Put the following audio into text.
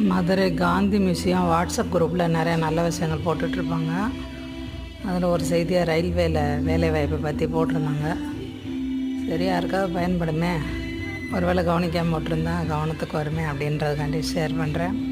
Madurai Gandhi museum WhatsApp குரூப்பில் நிறைய நல்ல விஷயங்கள் போட்டுட்ருப்பாங்க. அதில் ஒரு செய்தியாக ரயில்வேயில் வேலைவாய்ப்பை பற்றி போட்டிருந்தாங்க. சரி, யாருக்காவது பயன்படுமே, ஒரு வேளை கவனிக்காமல் போட்டிருந்தா கவனத்துக்கு வருமே அப்படின்றதுக்காண்டி ஷேர் பண்ணுறேன்.